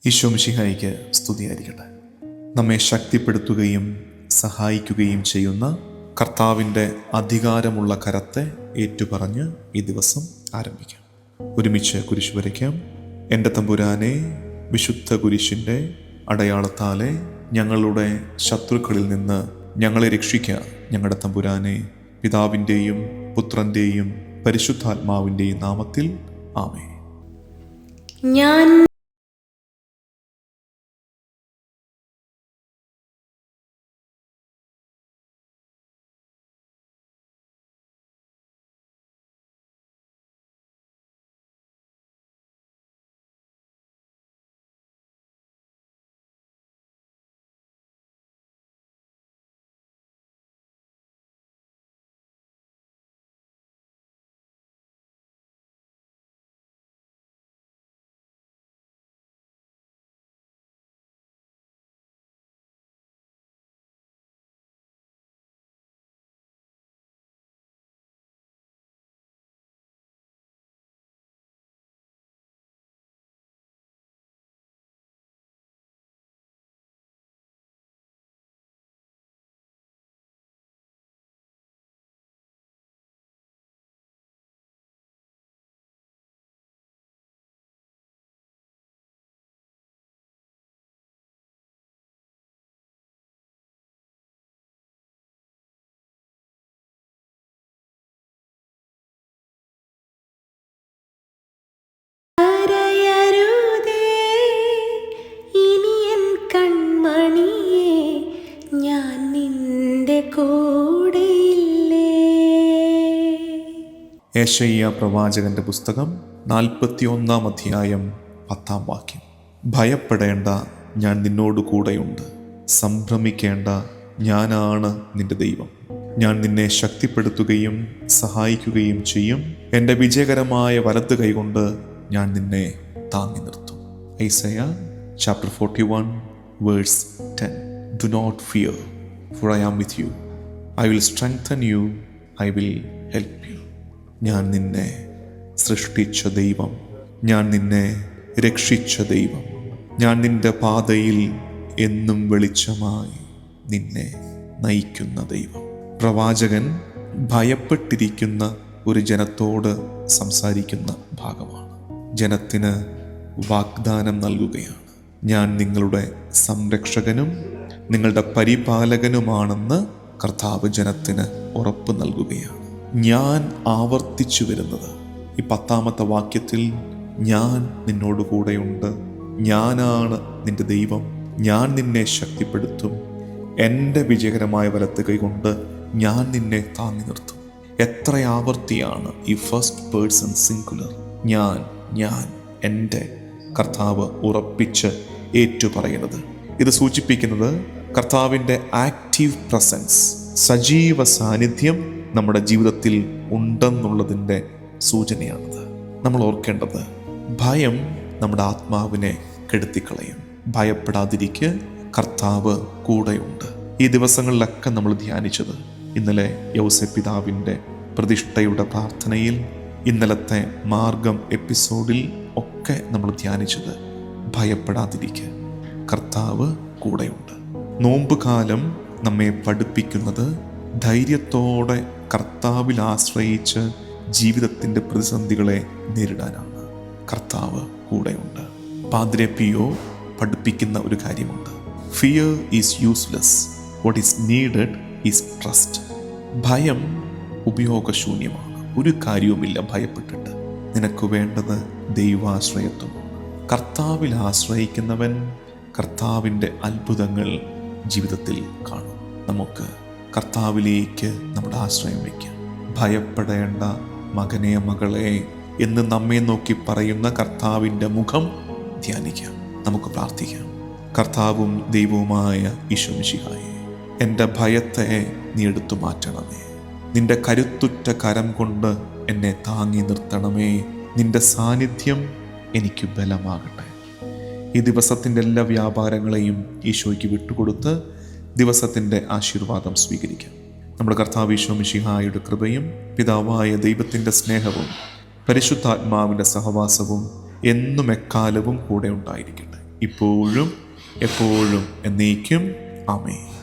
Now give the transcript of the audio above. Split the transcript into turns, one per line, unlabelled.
ഈശോ മിശിഹായിക്ക് സ്തുതിയായിരിക്കട്ടെ. നമ്മെ ശക്തിപ്പെടുത്തുകയും സഹായിക്കുകയും ചെയ്യുന്ന കർത്താവിൻ്റെ അധികാരമുള്ള കരത്തെ ഏറ്റുപറഞ്ഞ് ഈ ദിവസം ആരംഭിക്കാം. ഒരുമിച്ച് കുരിശ് വരയ്ക്കാം. എൻ്റെ തമ്പുരാനെ, വിശുദ്ധ കുരിശിൻ്റെ അടയാളത്താലെ ഞങ്ങളുടെ ശത്രുക്കളിൽ നിന്ന് ഞങ്ങളെ രക്ഷിക്കുക. ഞങ്ങളുടെ തമ്പുരാനെ, പിതാവിൻ്റെയും പുത്രൻ്റെയും പരിശുദ്ധാത്മാവിൻ്റെയും നാമത്തിൽ ആമേൻ.
ഞാൻ
യെശയ്യാ പ്രവാചകന്റെ പുസ്തകം 41 അധ്യായം 10 വാക്യം. ഭയപ്പെടേണ്ട, ഞാൻ നിന്നോട് കൂടെയുണ്ട്. സംഭ്രമിക്കേണ്ട, ഞാനാണ് നിന്റെ ദൈവം. ഞാൻ നിന്നെ ശക്തിപ്പെടുത്തുകയും സഹായിക്കുകയും ചെയ്യും. എൻ്റെ വിജയകരമായ വലത് കൈകൊണ്ട് ഞാൻ നിന്നെ താങ്ങി നിർത്തും. ഐസയ്യാ chapter 41 verse 10. Do not fear, for I am with you. I will strengthen you. I will help you. ഞാൻ നിന്നെ സൃഷ്ടിച്ച ദൈവം, ഞാൻ നിന്നെ രക്ഷിച്ച ദൈവം, ഞാൻ നിന്റെ പാതയിൽ എന്നും വെളിച്ചമായി നിന്നെ നയിക്കുന്ന ദൈവം. പ്രവാചകൻ ഭയപ്പെട്ടിരിക്കുന്ന ഒരു ജനത്തോട് സംസാരിക്കുന്ന ഭാഗമാണ്. ജനത്തിന് വാഗ്ദാനം നൽകുകയാണ്. ഞാൻ നിങ്ങളുടെ സംരക്ഷകനും നിങ്ങളുടെ പരിപാലകനുമാണെന്ന് കർത്താവ് ജനത്തിന് ഉറപ്പ് നൽകുകയാണ്. ഞാൻ ആവർത്തിച്ചു വരുന്നത് ഈ 10ാമത്തെ വാക്യത്തിൽ, ഞാൻ നിന്നോട് കൂടെയുണ്ട്, ഞാനാണ് നിന്റെ ദൈവം, ഞാൻ നിന്നെ ശക്തിപ്പെടുത്തും, എൻ്റെ വിജയകരമായ വലത്ത് കൈകൊണ്ട് ഞാൻ നിന്നെ താങ്ങി നിർത്തും. എത്ര ആവർത്തിയാണ് ഈ ഫസ്റ്റ് പേഴ്സൺ സിംഗുലർ ഞാൻ എൻ്റെ കർത്താവ് ഉറപ്പിച്ച് ഏറ്റുപറയുന്നത്. ഇത് സൂചിപ്പിക്കുന്നത് കർത്താവിൻ്റെ ആക്റ്റീവ് പ്രസൻസ്, സജീവ സാന്നിധ്യം നമ്മുടെ ജീവിതത്തിൽ ഉണ്ടെന്നുള്ളതിൻ്റെ സൂചനയാണത്. നമ്മൾ ഓർക്കേണ്ടത്, ഭയം നമ്മുടെ ആത്മാവിനെ കെടുത്തിക്കളയും. ഭയപ്പെടാതിരിക്കുക, കർത്താവ് കൂടെയുണ്ട്. ഈ ദിവസങ്ങളിലൊക്കെ നമ്മൾ ധ്യാനിച്ചത്, ഇന്നലെ യൗസേപ്പ് പിതാവിൻ്റെ പ്രതിഷ്ഠയുടെ പ്രാർത്ഥനയിൽ, ഇന്നലത്തെ മാർഗം എപ്പിസോഡിൽ ഒക്കെ നമ്മൾ ധ്യാനിച്ചത്, ഭയപ്പെടാതിരിക്കുക, കർത്താവ് കൂടെയുണ്ട്. നോമ്പുകാലം നമ്മെ പഠിപ്പിക്കുന്നത് ധൈര്യത്തോടെ കർത്താവിൽ ആശ്രയിച്ച് ജീവിതത്തിൻ്റെ പ്രതിസന്ധികളെ നേരിടാനാണ്. കർത്താവ് കൂടെയുണ്ട്. പാദ്രെ പിയോ പഠിപ്പിക്കുന്ന ഒരു കാര്യമുണ്ട്, fear is useless, what is needed is trust. ഭയം ഉപയോഗശൂന്യമാണ്. ഒരു കാര്യവുമില്ല ഭയപ്പെട്ടിട്ട്. നിനക്ക് വേണ്ടത് ദൈവാശ്രയത്വമാണ്. കർത്താവിൽ ആശ്രയിക്കുന്നവൻ കർത്താവിൻ്റെ അത്ഭുതങ്ങൾ ജീവിതത്തിൽ കാണും. നമുക്ക് കർത്താവിലേക്ക് നമ്മുടെ ആശ്രയം വയ്ക്കാം. ഭയപ്പെടേണ്ട മകനെ, മകളെ എന്ന് നമ്മെ നോക്കി പറയുന്ന കർത്താവിൻ്റെ മുഖം ധ്യാനിക്കാം. നമുക്ക് പ്രാർത്ഥിക്കാം. കർത്താവും ദൈവവുമായ ഈശോ മിശിഹായേ, എൻ്റെ ഭയത്തെ നീ എടുത്തു മാറ്റണമേ. നിന്റെ കരുത്തുറ്റ കരം കൊണ്ട് എന്നെ താങ്ങി നിർത്തണമേ. നിന്റെ സാന്നിധ്യം എനിക്ക് ബലമാകട്ടെ. ഈ ദിവസത്തിൻ്റെ എല്ലാ വ്യാപാരങ്ങളെയും ഈശോയ്ക്ക് വിട്ടുകൊടുത്ത് ദിവസത്തിൻ്റെ ആശീർവാദം സ്വീകരിക്കാം. നമ്മുടെ കർത്താവ് ഈശോ മിശിഹായുടെ കൃപയും പിതാവായ ദൈവത്തിൻ്റെ സ്നേഹവും പരിശുദ്ധാത്മാവിൻ്റെ സഹവാസവും എന്നും എക്കാലവും കൂടെ ഉണ്ടായിരിക്കട്ടെ. ഇപ്പോഴും എപ്പോഴും എന്നേക്കും ആമേൻ.